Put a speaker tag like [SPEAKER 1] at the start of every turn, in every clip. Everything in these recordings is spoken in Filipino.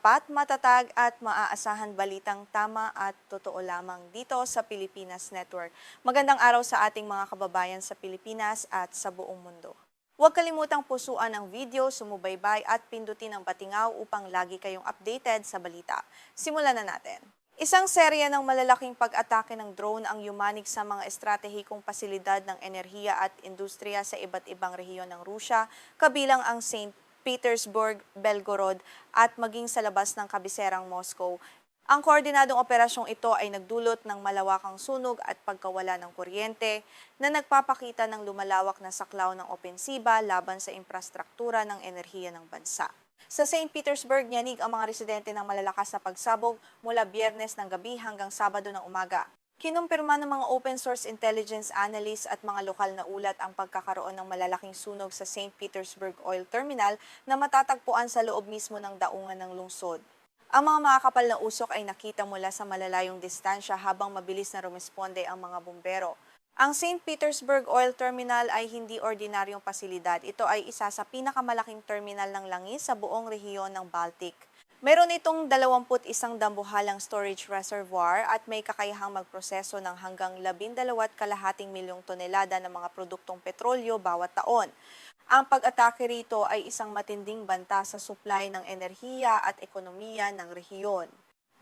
[SPEAKER 1] tapat, matatag at maaasahan balitang tama at totoo lamang dito sa Pilipinas Network. Magandang araw sa ating mga kababayan sa Pilipinas at sa buong mundo. Huwag kalimutang pusuan ang video, sumubaybay at pindutin ang patingaw upang lagi kayong updated sa balita. Simulan na natin. Isang serya ng malalaking pag-atake ng drone ang yumanig sa mga estratehikong pasilidad ng enerhiya at industriya sa iba't ibang rehiyon ng Rusya, kabilang ang St. Petersburg, Belgorod at maging sa labas ng kabiserang Moscow. Ang koordinadong operasyong ito ay nagdulot ng malawakang sunog at pagkawala ng kuryente na nagpapakita ng lumalawak na saklaw ng opensiba laban sa infrastruktura ng enerhiya ng bansa. Sa St. Petersburg, yanig ang mga residente ng malalakas na pagsabog mula Biyernes ng gabi hanggang Sabado ng umaga. Kinumpirma ng mga open source intelligence analysts at mga lokal na ulat ang pagkakaroon ng malalaking sunog sa St. Petersburg Oil Terminal na matatagpuan sa loob mismo ng daungan ng lungsod. Ang mga makakapal na usok ay nakita mula sa malalayong distansya habang mabilis na rumisponde ang mga bumbero. Ang St. Petersburg Oil Terminal ay hindi ordinaryong pasilidad. Ito ay isa sa pinakamalaking terminal ng langis sa buong rehiyon ng Baltic. Meron itong 21 dambuhalang storage reservoir at may kakayahang magproseso ng hanggang 12.5 milyong tonelada ng mga produktong petrolyo bawat taon. Ang pag-atake rito ay isang matinding banta sa supply ng enerhiya at ekonomiya ng rehiyon.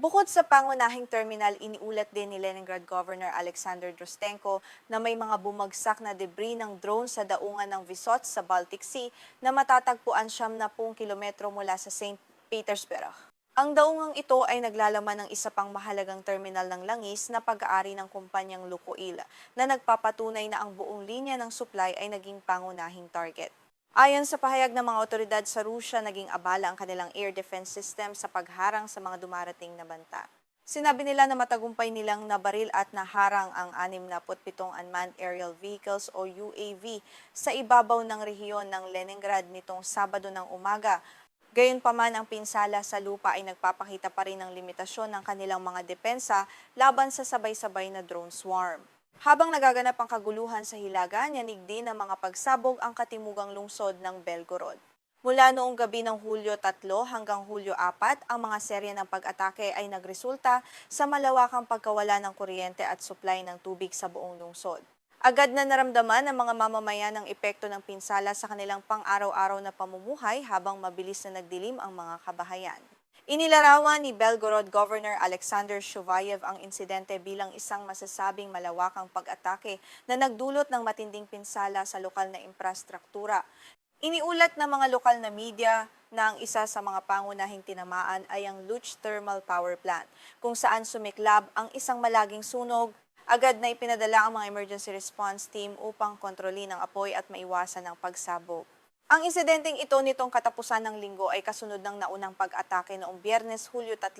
[SPEAKER 1] Bukod sa pangunahing terminal, iniulat din ni Leningrad Governor Alexander Drostenko na may mga bumagsak na debris ng drone sa daungan ng Vysotsk sa Baltic Sea na matatagpuan 70 kilometro mula sa St. Petersburg. Ang daungang ito ay naglalaman ng isa pang mahalagang terminal ng langis na pag-aari ng kumpanyang Lukoil na nagpapatunay na ang buong linya ng supply ay naging pangunahing target. Ayon sa pahayag ng mga otoridad sa Rusya, naging abala ang kanilang air defense system sa pagharang sa mga dumarating na banta. Sinabi nila na matagumpay nilang nabaril at naharang ang 67 unmanned aerial vehicles o UAV sa ibabaw ng rehiyon ng Leningrad nitong Sabado ng umaga. Gayunpaman, ang pinsala sa lupa ay nagpapakita pa rin ng limitasyon ng kanilang mga depensa laban sa sabay-sabay na drone swarm. Habang nagaganap ang kaguluhan sa Hilaga, yanig din ng mga pagsabog ang katimugang lungsod ng Belgorod. Mula noong gabi ng Hulyo 3 hanggang Hulyo 4, ang mga serye ng pag-atake ay nagresulta sa malawakang pagkawala ng kuryente at supply ng tubig sa buong lungsod. Agad na naramdaman ng mga mamamayan ang epekto ng pinsala sa kanilang pang-araw-araw na pamumuhay habang mabilis na nagdilim ang mga kabahayan. Inilarawan ni Belgorod Governor Alexander Shuvayev ang insidente bilang isang masasabing malawakang pag-atake na nagdulot ng matinding pinsala sa lokal na infrastruktura. Iniulat ng mga lokal na media na ang isa sa mga pangunahing tinamaan ay ang Luch Thermal Power Plant, kung saan sumiklab ang isang malaging sunog. Agad na ipinadala ang mga emergency response team upang kontrolin ang apoy at maiwasan ang pagsabog. Ang insidenteng ito nitong katapusan ng linggo ay kasunod ng naunang pag-atake noong Biyernes, Hulyo 3,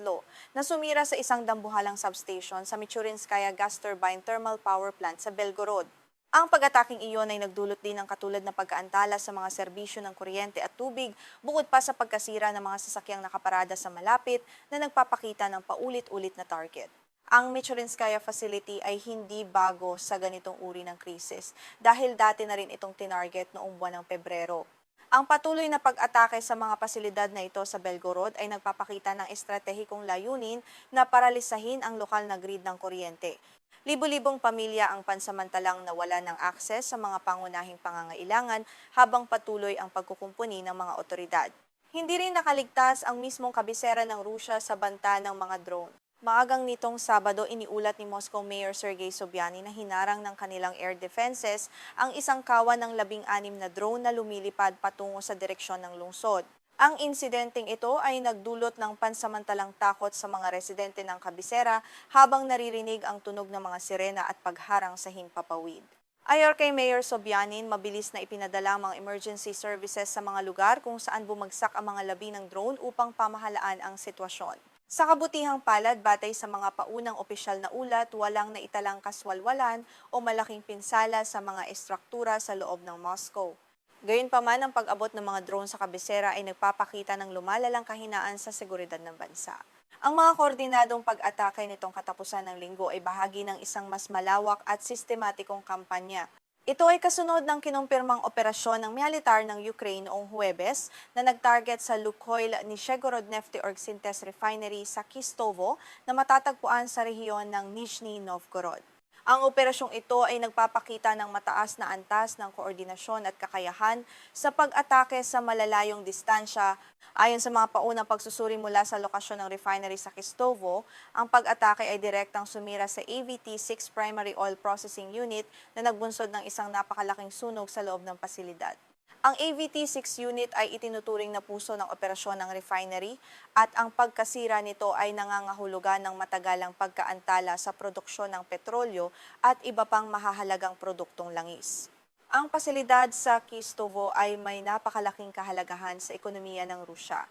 [SPEAKER 1] na sumira sa isang dambuhalang substation sa Michurinskaya Gas Turbine Thermal Power Plant sa Belgorod. Ang pag-ataking iyon ay nagdulot din ng katulad na pagkaantala sa mga serbisyo ng kuryente at tubig, bukod pa sa pagkasira ng mga sasakyang nakaparada sa malapit na nagpapakita ng paulit-ulit na target. Ang Michurinskaya facility ay hindi bago sa ganitong uri ng krisis dahil dati na rin itong tinarget noong buwan ng Pebrero. Ang patuloy na pag-atake sa mga pasilidad na ito sa Belgorod ay nagpapakita ng estratehikong layunin na paralisahin ang lokal na grid ng kuryente. Libo-libong pamilya ang pansamantalang nawalan ng akses sa mga pangunahing pangangailangan habang patuloy ang pagkukumpuni ng mga otoridad. Hindi rin nakaligtas ang mismong kabisera ng Rusya sa banta ng mga drone. Maagang nitong Sabado, iniulat ni Moscow Mayor Sergei Sobyanin na hinarang ng kanilang air defenses ang isang kawan ng 16 na drone na lumilipad patungo sa direksyon ng lungsod. Ang insidenteng ito ay nagdulot ng pansamantalang takot sa mga residente ng kabisera habang naririnig ang tunog ng mga sirena at pagharang sa himpapawid. Ayon kay Mayor Sobyanin, mabilis na ipinadala ang mga emergency services sa mga lugar kung saan bumagsak ang mga labi ng drone upang pamahalaan ang sitwasyon. Sa kabutihang palad, batay sa mga paunang opisyal na ulat, walang naitalang kaswalwalan o malaking pinsala sa mga estruktura sa loob ng Moscow. Gayunpaman, ang pag-abot ng mga drone sa kabisera ay nagpapakita ng lumalalang kahinaan sa seguridad ng bansa. Ang mga koordinadong pag-atake nitong katapusan ng linggo ay bahagi ng isang mas malawak at sistematikong kampanya Ito ay kasunod ng kinumpirmang operasyon ng militar ng Ukraine noong Huwebes na nag-target sa Lukoil Nizhegorod Nefteorg Synthese Refinery sa Kistovo na matatagpuan sa rehiyon ng Nizhny Novgorod. Ang operasyong ito ay nagpapakita ng mataas na antas ng koordinasyon at kakayahan sa pag-atake sa malalayong distansya. Ayon sa mga paunang pagsusuri mula sa lokasyon ng refinery sa Kistovo, ang pag-atake ay direktang sumira sa AVT-6 Primary Oil Processing Unit na nagbunsod ng isang napakalaking sunog sa loob ng pasilidad. Ang AVT-6 unit ay itinuturing na puso ng operasyon ng refinery at ang pagkasira nito ay nangangahulugan ng matagalang pagkaantala sa produksyon ng petrolyo at iba pang mahahalagang produktong langis. Ang pasilidad sa Kistovo ay may napakalaking kahalagahan sa ekonomiya ng Rusya.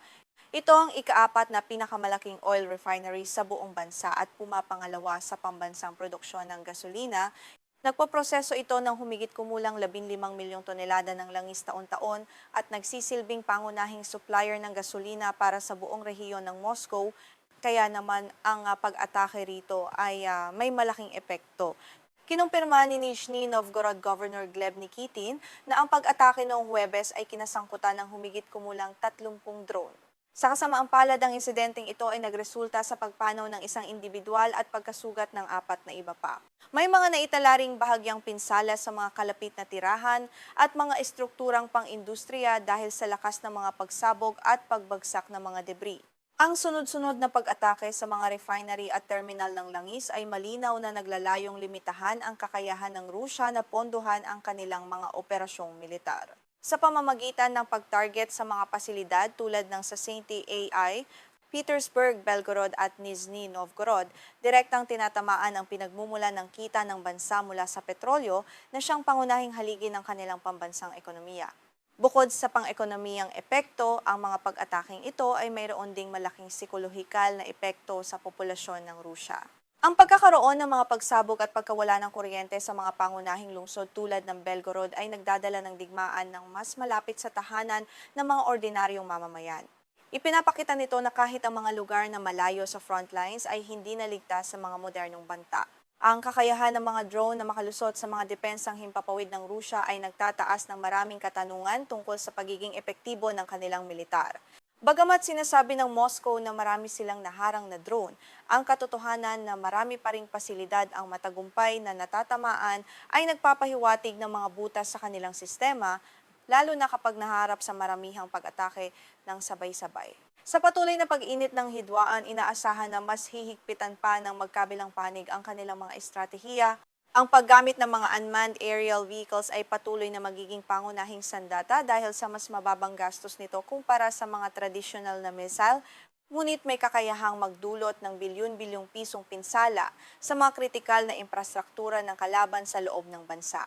[SPEAKER 1] Ito ang ikaapat na pinakamalaking oil refinery sa buong bansa at pumapangalawa sa pambansang produksyon ng gasolina. Nagpoproseso ito ng humigit kumulang 15 milyong tonelada ng langis taon-taon at nagsisilbing pangunahing supplier ng gasolina para sa buong rehiyon ng Moscow. Kaya naman ang pag-atake rito ay may malaking epekto. Kinumpirma ni Nizhny Novgorod Governor Gleb Nikitin na ang pag-atake noong Huwebes ay kinasangkutan ng humigit kumulang 30 drone. Sa kasamaang palad, ang insidenteng ito ay nagresulta sa pagpanaw ng isang individual at pagkasugat ng 4 na iba pa. May mga naitalaring bahagyang pinsala sa mga kalapit na tirahan at mga estrukturang pang-industriya dahil sa lakas ng mga pagsabog at pagbagsak ng mga debris. Ang sunod-sunod na pag-atake sa mga refinery at terminal ng langis ay malinaw na naglalayong limitahan ang kakayahan ng Rusya na pondohan ang kanilang mga operasyong militar. Sa pamamagitan ng pag-target sa mga pasilidad tulad ng sa St. AI, Petersburg, Belgorod at Nizhny Novgorod, direktang tinatamaan ang pinagmumulan ng kita ng bansa mula sa petrolyo na siyang pangunahing haligi ng kanilang pambansang ekonomiya. Bukod sa pang-ekonomiyang epekto, ang mga pag-ataking ito ay mayroon ding malaking psikolohikal na epekto sa populasyon ng Rusya. Ang pagkakaroon ng mga pagsabog at pagkawala ng kuryente sa mga pangunahing lungsod tulad ng Belgorod ay nagdadala ng digmaan ng mas malapit sa tahanan ng mga ordinaryong mamamayan. Ipinapakita nito na kahit ang mga lugar na malayo sa frontlines ay hindi naligtas sa mga modernong banta. Ang kakayahan ng mga drone na makalusot sa mga depensang himpapawid ng Rusya ay nagtataas ng maraming katanungan tungkol sa pagiging epektibo ng kanilang militar. Bagamat sinasabi ng Moscow na marami silang naharang na drone, ang katotohanan na marami pa ring pasilidad ang matagumpay na natatamaan ay nagpapahiwatig ng mga butas sa kanilang sistema, lalo na kapag naharap sa maramihang pag-atake ng sabay-sabay. Sa patuloy na pag-init ng hidwaan, inaasahan na mas hihigpitan pa ng magkabilang panig ang kanilang mga estratehiya. Ang paggamit ng mga unmanned aerial vehicles ay patuloy na magiging pangunahing sandata dahil sa mas mababang gastos nito kumpara sa mga tradisyonal na missile, ngunit may kakayahang magdulot ng bilyon-bilyong pisong pinsala sa mga kritikal na infrastruktura ng kalaban sa loob ng bansa.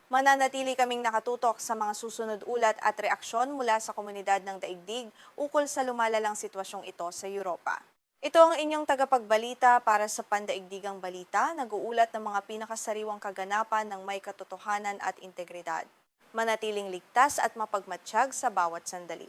[SPEAKER 1] Mananatili kaming nakatutok sa mga susunod ulat at reaksyon mula sa komunidad ng daigdig ukol sa lumalalang sitwasyong ito sa Europa. Ito ang inyong tagapagbalita para sa Pandaigdigang Balita, nag-uulat ng mga pinakasariwang kaganapan ng may katotohanan at integridad. Manatiling ligtas at mapagmatsyag sa bawat sandali.